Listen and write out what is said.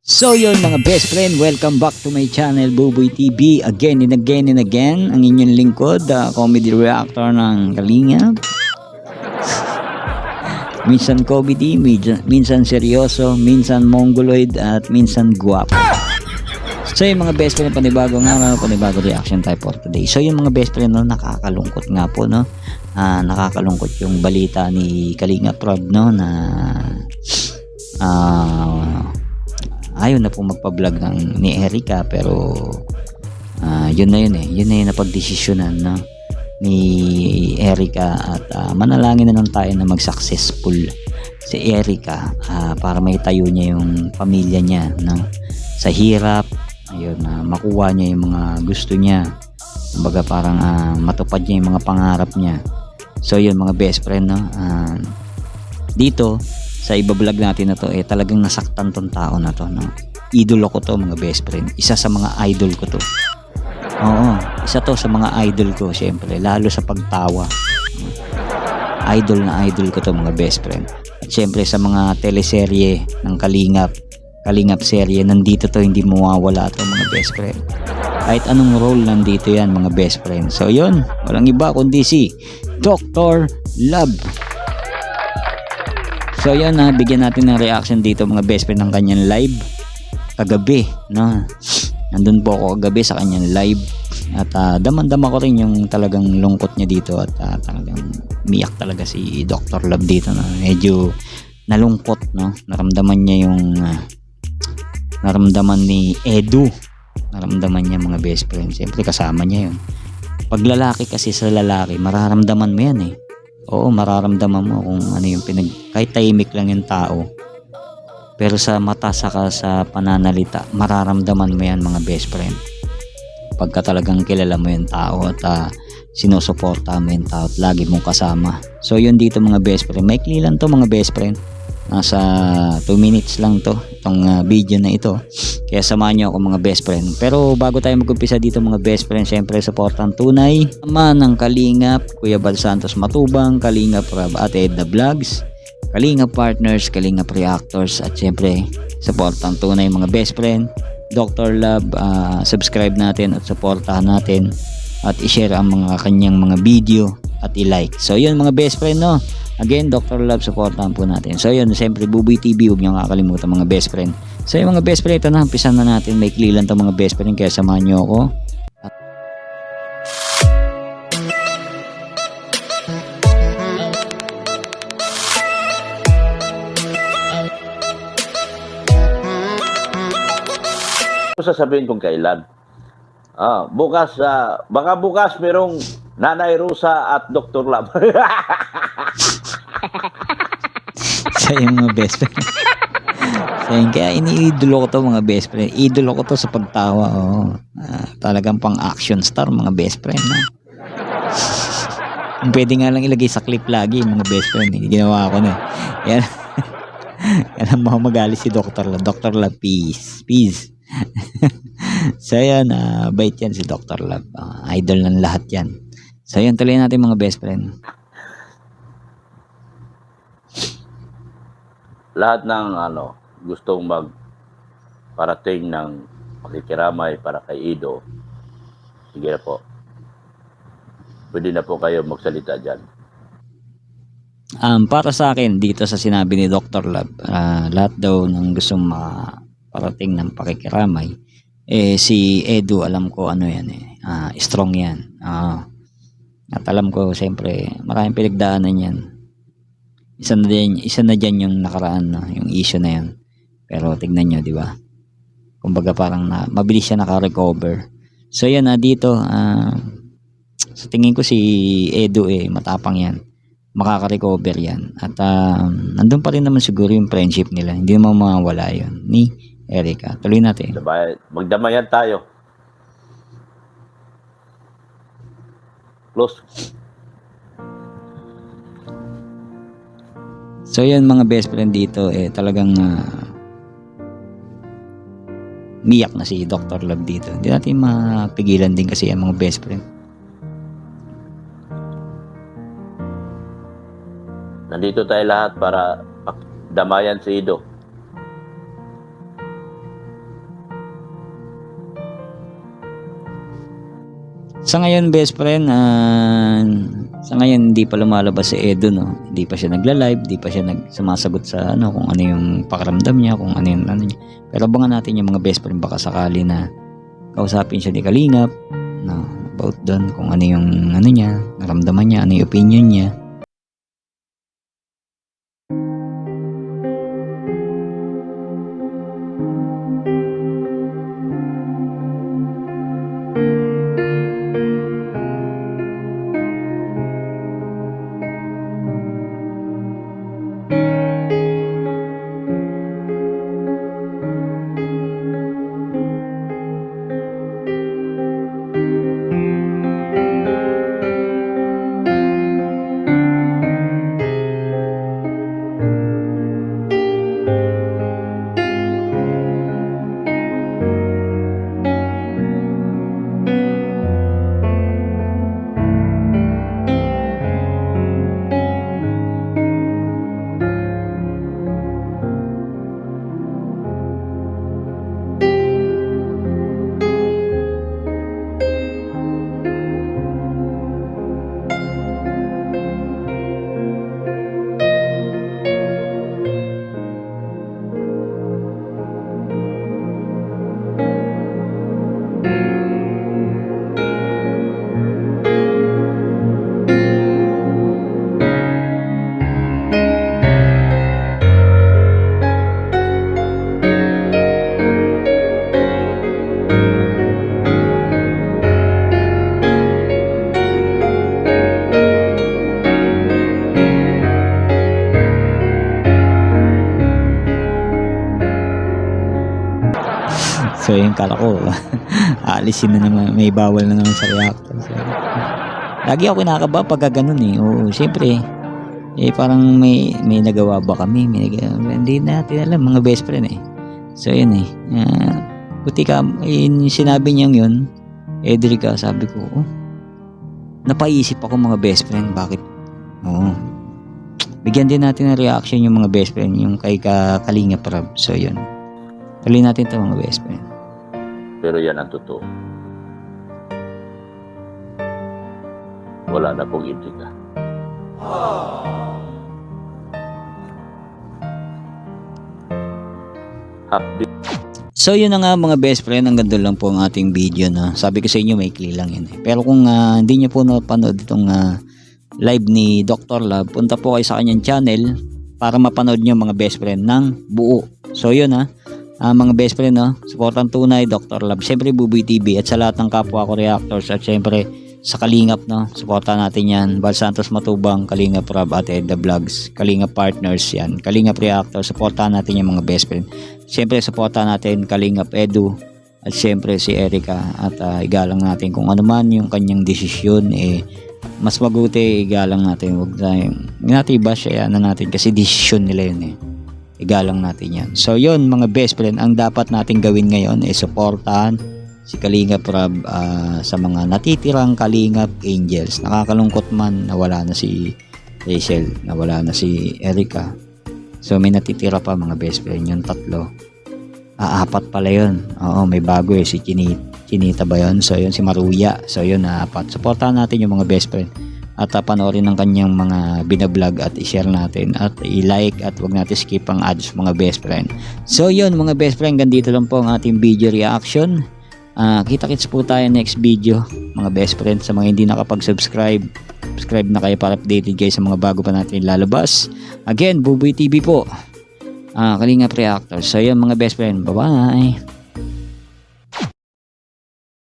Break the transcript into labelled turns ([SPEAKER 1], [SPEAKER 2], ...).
[SPEAKER 1] So yun mga best friend, welcome back to my channel Buboy TV. Again and again and again, ang inyong lingkod, comedy reactor ng Kalingap. Minsan comedy, minsan seryoso, minsan mongoloid, at minsan guwapo. So yung mga best friend, panibagong araw, panibagong reaction type for today. So yung mga best friend, no, nakakalungkot nga po, no? Nakakalungkot yung balita ni Kalingap Rob, no, na ayaw na pong magpa-vlog ni Erica, pero yun na yun yung napagdesisyonan, no, ni Erica, at manalangin na lang tayo na mag-successful si Erica para maitayo niya yung pamilya niya, no, sa hirap. Ayun, makuha niya yung mga gusto niya, kumbaga parang matupad niya yung mga pangarap niya. So yun mga best friend, no, dito sa iba-vlog natin na to, talagang nasaktan tong tao na to, no. Idolo ko to mga best friend, isa sa mga idol ko to. Oo, isa to sa mga idol ko, syempre, lalo sa pagtawa. Idol na idol ko to mga best friend. At syempre sa mga teleserye ng Kalingap serye, nandito to, hindi mawawala to mga best friend. Kahit anong role, nandito yan mga best friend. So yun, walang iba kundi si Dr. Love. So yun, bigyan natin ng reaction dito mga best friend ng kanyang live kagabi, no. Nandun po ako kagabi sa kanyang live, at damang-dama ko rin yung talagang lungkot niya dito, at talagang umiyak talaga si Dr. Love dito, no. Medyo nalungkot, no. Naramdaman niya yung naramdaman ni Edu, naramdaman niya mga best friend. Siyempre kasama niya yun. Pag lalaki kasi, sa lalaki mararamdaman mo yan, oo, mararamdaman mo kung ano yung kahit tahimik lang yung tao, pero sa mata saka sa pananalita, mararamdaman mo yan mga best friend. Pagka talagang kilala mo yung tao, at sinusuporta mo yung tao, at lagi mong kasama. So yun dito mga best friend, maikli lang to mga best friend, nasa 2 minutes lang to, itong video na ito, kaya samahan nyo ako mga best friend. Pero bago tayo mag-umpisa dito mga best friend, syempre supportan tunay naman ng Kalingap, Kuya Bal Santos Matubang, Kalingap Rob at Edna Vlogs, Kalingap Partners, Kalingap Reactors, at syempre supportan tunay mga best friend Dr. Love. Subscribe natin at supportahan natin, at i-share ang mga kanyang mga video at i-like. So yun mga best friend, no. Again, Dr. Love, supportahan po natin. So yun, siyempre Buboy TV, huwag niyo kakalimutan mga best friend. So yung mga best friend, ito na, umpisan na natin. May klilan to mga best friend, kaya samahan niyo ako.
[SPEAKER 2] Sasabihin kung kailan. Bukas, baka bukas merong Nanay Rosa at Dr. Love.
[SPEAKER 1] So yung mga best friend. So yun, kaya iniidolo ko to mga best friend. Idolo ko to sa pagtawa. Talagang pang action star mga best friend, no? Pwede nga lang ilagay sa clip lagi mga best friend. Ginawa ko na. Yan. Yan ang mga magalit si Dr. Love. Dr. Love, peace. Peace. So yan, bait yan si Dr. Love. Idol ng lahat yan. So yan, tuloy natin mga best friend.
[SPEAKER 2] Lahat ng gustong magparating ng pakikiramay para kay Ido, sige na po. Pwede na po kayo magsalita dyan.
[SPEAKER 1] Para sa akin, dito sa sinabi ni Dr. Love, lahat daw ng gustong makaparating ng pakikiramay, si Edu, alam ko ano yan, strong yan. At alam ko, siyempre, maraming pinagdaanan yan. Isa na dyan yung nakaraan, no? Yung issue na yan. Pero tignan nyo, di ba? Kumbaga parang mabilis siya naka-recover. So yan, dito, sa tingin ko si Edu, matapang yan. Makaka-recover yan. At nandun pa rin naman siguro yung friendship nila. Hindi naman mawawala yun ni Erica. Tuloy natin.
[SPEAKER 2] Magdamayan tayo. Close.
[SPEAKER 1] So yun mga best friend dito, talagang miyak na si Dr. Love dito. Hindi natin mapigilan din kasi ang mga best friend.
[SPEAKER 2] Nandito tayo lahat para damayan si Ido.
[SPEAKER 1] Sa ngayon, best friend, sa ngayon hindi pa lumalabas si Edo, no. Hindi pa siya nagla-live, hindi pa siya sumasagot sa kung ano yung pakiramdam niya, kung ano yung niya. Pero abangan natin yung mga best friend, baka sakali na kausapin siya ni Kalingap, no, about doon kung ano yung niya, naramdaman niya, ano yung opinion niya. So yung kala ko aalisin na naman, may bawal na naman sa reactor. So, lagi ako kinakaba pagka ganun eh. Oo, syempre parang may nagawa ba kami, hindi natin alam, mga best friend eh. So yun eh, buti ka yung sinabi niyang yun, Edrica, sabi ko, napaisip ako mga best friend, bakit bigyan din natin ng reaction yung mga best friend, yung kay Kalingap Rab. So yun, tuloy natin ito mga best friend.
[SPEAKER 2] Pero yan ang totoo. Wala na pong Edrica. Happy.
[SPEAKER 1] So yun na nga mga best friend, ang ganda lang po ang ating video na sabi ko sa inyo may ikli lang yun eh. Pero kung hindi nyo po napanood itong live ni Dr. Love, punta po kayo sa kanyang channel para mapanood nyo mga best friend ng buo. So yun mga best friend, supportan tunay Dr. Love, syempre Buboy TV, at sa lahat ng kapwa ko reactors, at syempre sa Kalingap, supportan natin yan, Val Santos Matubang, Kalingap Rab at Edda Vlogs, Kalingap Partners yan, Kalingap Reactor, supportan natin yung mga best friend. Syempre supportan natin Kalingap Edu at syempre si Erica, at igalang natin kung ano man yung kanyang desisyon, mas mabuti igalang natin, huwag natin i-bash natin kasi desisyon nila yun igalang natin yan. So yun mga best friend, ang dapat natin gawin ngayon ay supportahan si Kalingap Rab sa mga natitirang Kalingap Angels. Nakakalungkot man nawala na si Rachel, nawala na si Erica. So may natitira pa mga best friend, yung tatlo. Apat pala yun. Oo, may bago si Chinita ba yun? So yun si Maruya. So yun, apat. Supportahan natin yung mga best friend. At panoorin ng kanyang mga binablog at i-share natin at i-like, at wag natin skip ang ads mga best friend. So yun mga best friend, ganito lang po ang ating video reaction. Kita-kits po tayo next video mga best friend. Sa mga hindi nakapag-subscribe, subscribe na kayo para updated kayo sa mga bago pa natin lalabas. Again, Buboy TV po, Kalingap Reactor. So yun mga best friend, bye bye.